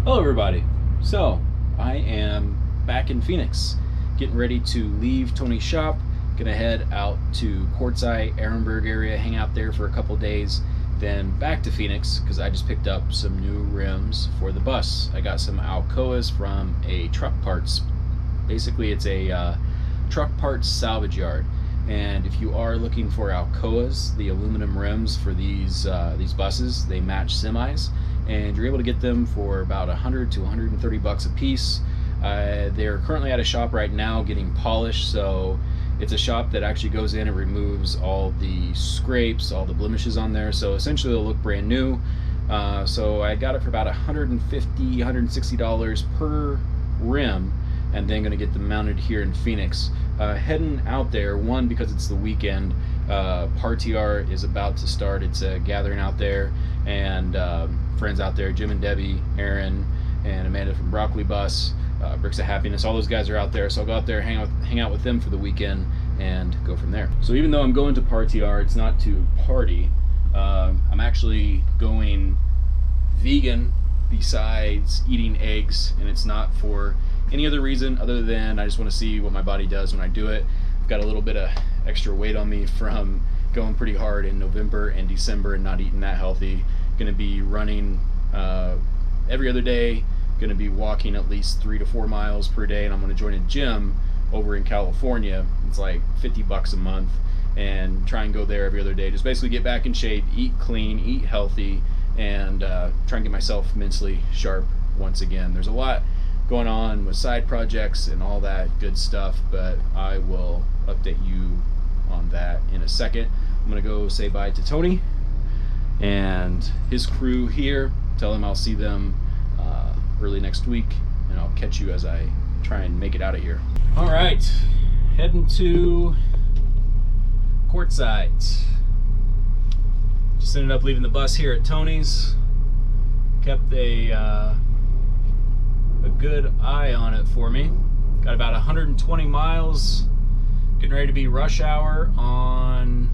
Hello everybody. So I am back in Phoenix, getting ready to leave Tony's shop. Gonna head out to Quartzsite, Ehrenberg area, hang out there for a couple days, then back to Phoenix because I just picked up some new rims for the bus. I got some Alcoas from a truck parts. Basically, it's a truck parts salvage yard. And if you are looking for Alcoas, the aluminum rims for these buses, they match semis, and you're able to get them for about 100 to 130 bucks a piece. They're currently at a shop right now getting polished, so it's a shop that actually goes in and removes all the scrapes, all the blemishes on there, so essentially they'll look brand new. So I got it for about $150, $160 per rim, and then gonna get them mounted here in Phoenix. Heading out there, one, because it's the weekend. ParTR is about to start. It's a gathering out there, and friends out there, Jim and Debbie, Aaron, and Amanda from Broccoli Bus, Bricks of Happiness, all those guys are out there, so I'll go out there, hang out with them for the weekend, and go from there. So even though I'm going to ParTR, it's not to party. I'm actually going vegan besides eating eggs, and it's not for any other reason other than I just want to see what my body does when I do it. I've got a little bit of extra weight on me from going pretty hard in November and December and not eating that healthy. Going to be running every other day, going to be walking at least 3 to 4 miles per day, and I'm going to join a gym over in California. It's like 50 bucks a month, and try and go there every other day. Just basically get back in shape, eat clean, eat healthy, and try and get myself mentally sharp once again. There's a lot going on with side projects and all that good stuff, but I will update you on that in a second. I'm gonna go say bye to Tony and his crew here, tell them I'll see them early next week, and I'll catch you as I try and make it out of here. All right, heading to Quartzsite. Just ended up leaving the bus here at Tony's. Kept a good eye on it for me. Got about 120 miles. Getting ready to be rush hour on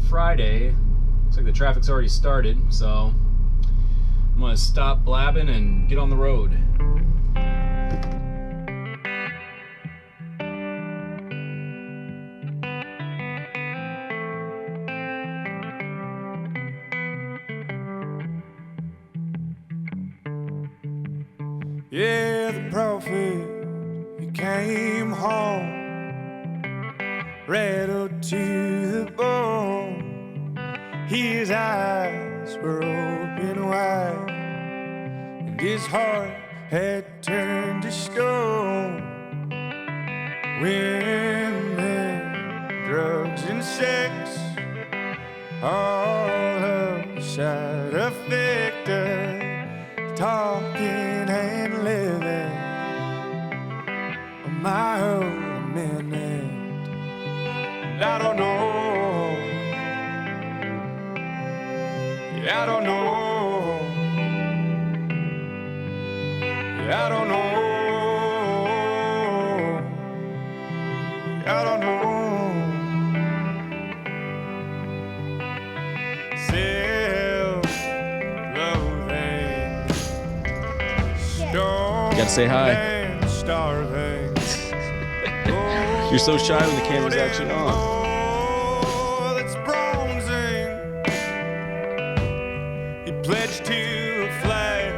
Friday. Looks like the traffic's already started, so I'm gonna stop blabbing and get on the road. Yeah, the prophet, he came home, rattled to the bone. His eyes were open wide, and his heart had turned to stone. Women, drugs, and sex, all of the side effect of talking and living a mile a minute. And I don't know, yeah, I don't know, yeah, I don't know, yeah, I don't know. Gotta say hi. You're so shy when the camera's actually on. That's bronzing. He pledged to a flag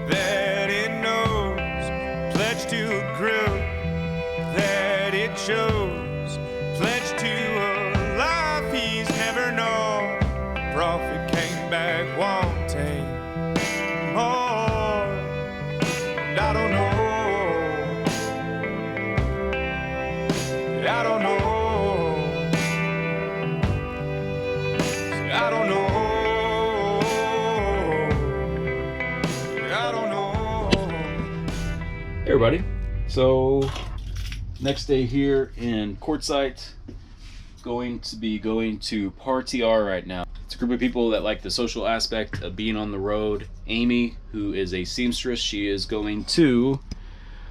that it knows, pledged to a group that it chose, pledged to a life he's never known. The prophet came back wanting more. I don't know, I don't know, I don't know, I don't know. Hey everybody, so next day here in Quartzsite, going to be going to ParTR right now. It's a group of people that like the social aspect of being on the road. Amy, who is a seamstress, she is going to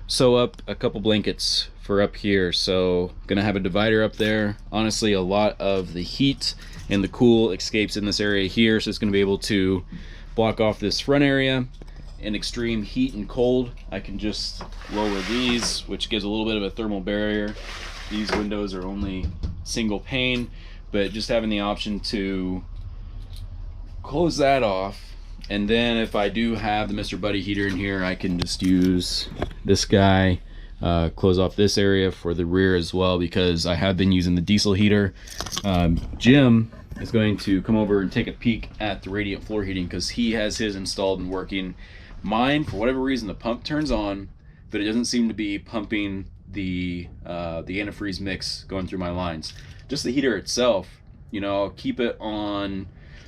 sew up a couple blankets for up here. So gonna have a divider up there. Honestly, a lot of the heat and the cool escapes in this area here, so it's gonna be able to block off this front area in extreme heat and cold, I can just lower these, which gives a little bit of a thermal barrier. These windows are only single pane, but just having the option to close that off. And then if I do have the Mr. Buddy heater in here, I can just use this guy, close off this area for the rear as well, because I have been using the diesel heater. Jim is going to come over and take a peek at the radiant floor heating because he has his installed and working. Mine, for whatever reason, the pump turns on, but it doesn't seem to be pumping the antifreeze mix going through my lines. Just the heater itself, you know, I'll keep it on,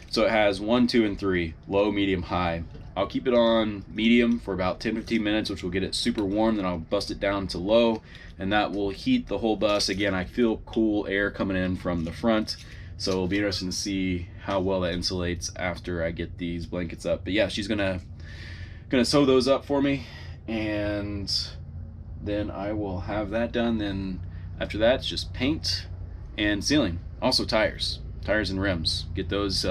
so it has 1, 2, and 3, low, medium, high. I'll keep it on medium for about 10-15 minutes, which will get it super warm. Then I'll bust it down to low, and that will heat the whole bus. Again, I feel cool air coming in from the front, so it'll be interesting to see how well that insulates after I get these blankets up. But yeah, she's gonna sew those up for me, and then I will have that done. Then after that, it's just paint and sealing. Also tires and rims. Get those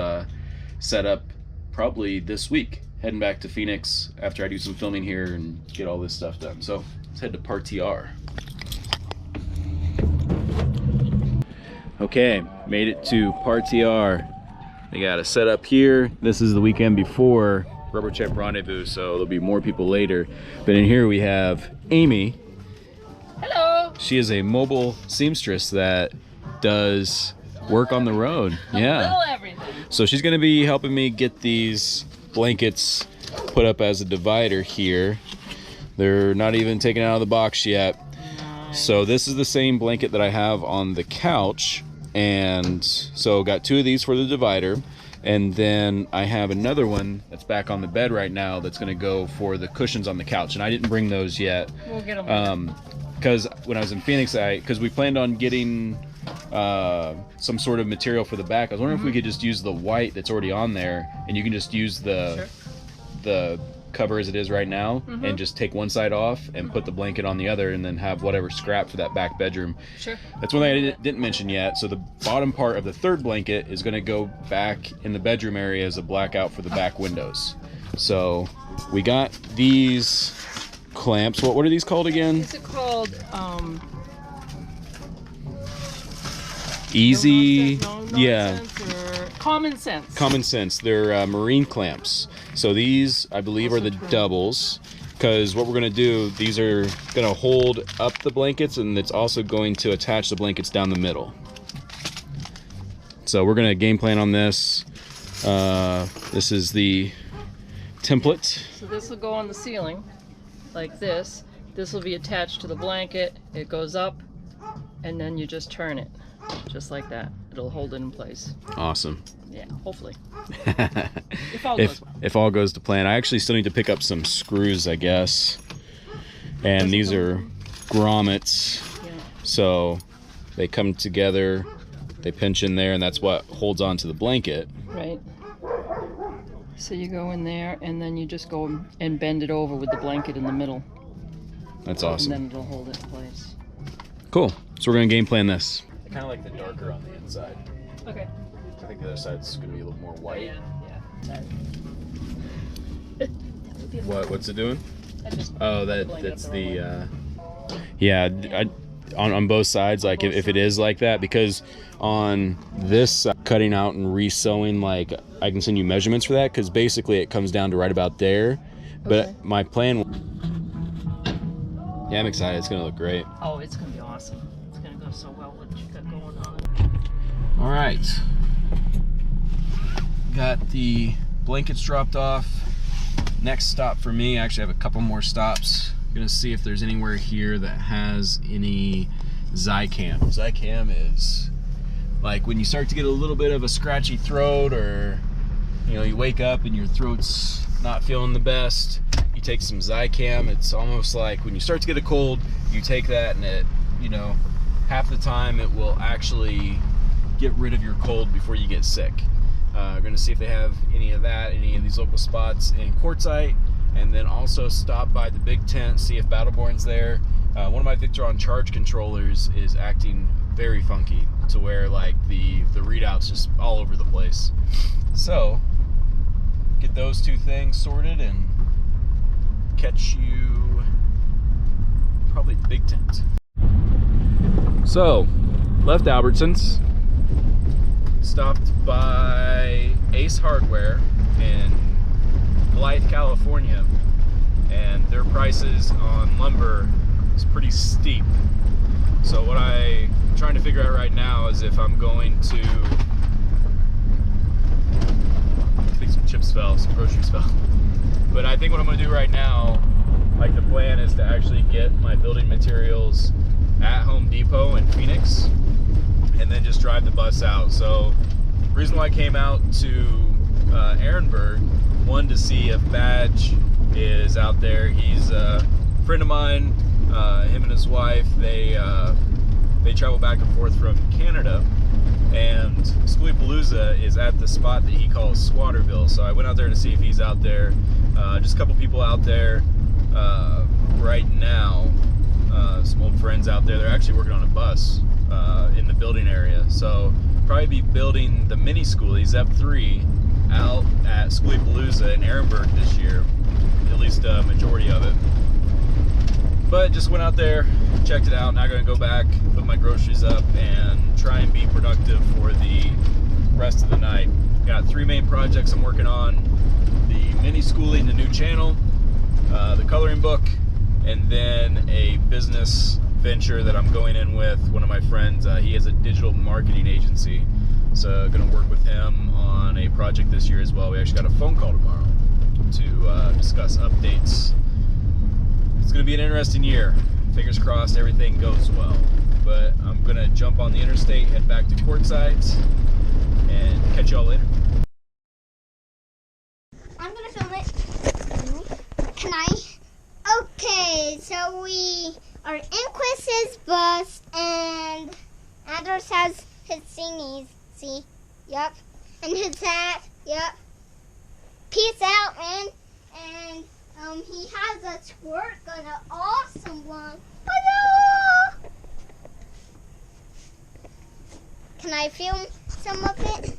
set up probably this week. Heading back to Phoenix after I do some filming here and get all this stuff done. So let's head to Partiar. Okay, made it to Partiar. They got a set up here. This is the weekend before Rubber Champ Rendezvous, so there'll be more people later. But in here we have Amy. Hello. She is a mobile seamstress that does work on the road. Yeah. Little everything. So she's gonna be helping me get these blankets put up as a divider here. They're not even taken out of the box yet. Nice. So this is the same blanket that I have on the couch, and so got 2 of these for the divider, and then I have another one that's back on the bed right now that's going to go for the cushions on the couch, and I didn't bring those yet. We'll get them. Because when I was in Phoenix, because we planned on getting some sort of material for the back. I was wondering if we could just use the white that's already on there, and you can just use the cover as it is right now, and just take one side off and put the blanket on the other, and then have whatever scrap for that back bedroom. Sure. That's one thing I didn't mention yet. So the bottom part of the third blanket is going to go back in the bedroom area as a blackout for the back windows. So we got these clamps. What are these called again? These are called Easy. Yeah. Common sense. Common sense. They're marine clamps. So these, I believe, are the doubles. Because what we're going to do, these are going to hold up the blankets, and it's also going to attach the blankets down the middle. So we're going to game plan on this. This is the template. So this will go on the ceiling like this. This will be attached to the blanket. It goes up, and then you just turn it. Just like that. It'll hold it in place. Awesome. Yeah, hopefully. If all goes well. If all goes to plan. I actually still need to pick up some screws, I guess. And these are grommets. Yeah. So they come together, they pinch in there, and that's what holds onto the blanket. Right. So you go in there, and then you just go and bend it over with the blanket in the middle. That's awesome. And then it'll hold it in place. Cool. So we're going to game plan this. I kind of like the darker on the inside. Okay. I think the other side's going to be a little more white. Yeah. What's it doing? Oh, that's the yeah. On both sides, like if it is like that, because on this cutting out and re-sewing, like I can send you measurements for that, because basically it comes down to right about there. But okay. My plan, yeah, I'm excited. It's gonna look great. Oh, it's gonna be awesome. It's gonna go so well with what you got going on. All right, got the blankets dropped off. Next stop for me, I actually have a couple more stops. Gonna see if there's anywhere here that has any Zicam. Zicam is like when you start to get a little bit of a scratchy throat, or you wake up and your throat's not feeling the best, you take some Zicam. It's almost like when you start to get a cold, you take that, and it, half the time it will actually get rid of your cold before you get sick. We're gonna see if they have any of that, any of these local spots in Quartzsite, and then also stop by the big tent, see if Battleborn's there. One of my Victron charge controllers is acting very funky, to where like the readout's just all over the place. So get those two things sorted and catch you probably the big tent. So, left Albertsons, stopped by Ace Hardware in Blythe, California, and their prices on lumber is pretty steep. So what I'm trying to figure out right now is if I'm going to, I think some chips fell, some groceries fell. But I think what I'm going to do right now, like the plan is to actually get my building materials at Home Depot in Phoenix and then just drive the bus out. So the reason why I came out to Ehrenberg, one, to see if Badge is out there. He's a friend of mine. Him and his wife, they travel back and forth from Canada, and Skoolie is at the spot that he calls Squatterville. So I went out there to see if he's out there. Just a couple people out there right now. Some old friends out there. They're actually working on a bus in the building area. So probably be building the mini Skoolies F3 out at Skoolie in Ehrenberg this year, at least a majority of it. But just went out there, checked it out. Now gonna go back, put my groceries up, and try and be productive for the rest of the night. Got 3 main projects I'm working on: the mini Skoolie in the new channel, the coloring book, and then a business venture that I'm going in with one of my friends. He has a digital marketing agency, so gonna work with him on a project this year as well. We actually got a phone call tomorrow to discuss updates. It's gonna be an interesting year. Fingers crossed everything goes well. But I'm gonna jump on the interstate, head back to Quartzsite, and catch y'all later. I'm gonna film it. Can I? Okay, so we are in Quiz's bus, and Anders has his thingies. See? Yep. And his hat. Yep. Peace out, man. And he has a squirt gun, an awesome one. Hello! Can I film some of it?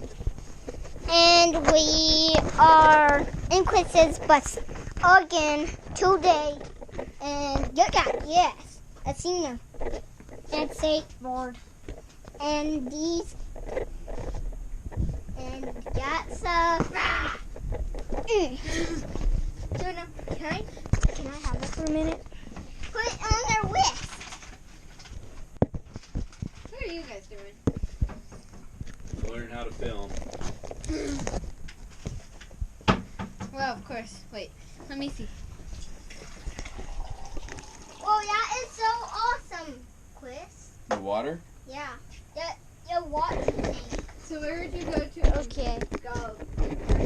And we are in Quiz's bus again today. And yes, I've seen them. And skateboard. And these. And Gatson. Can I have it for a minute? Put it on their wrist. What are you guys doing? Learn how to film. Well, of course. Wait, let me see. Oh, that is so awesome, Quiz. The water? Yeah. Your water tank. So where would you go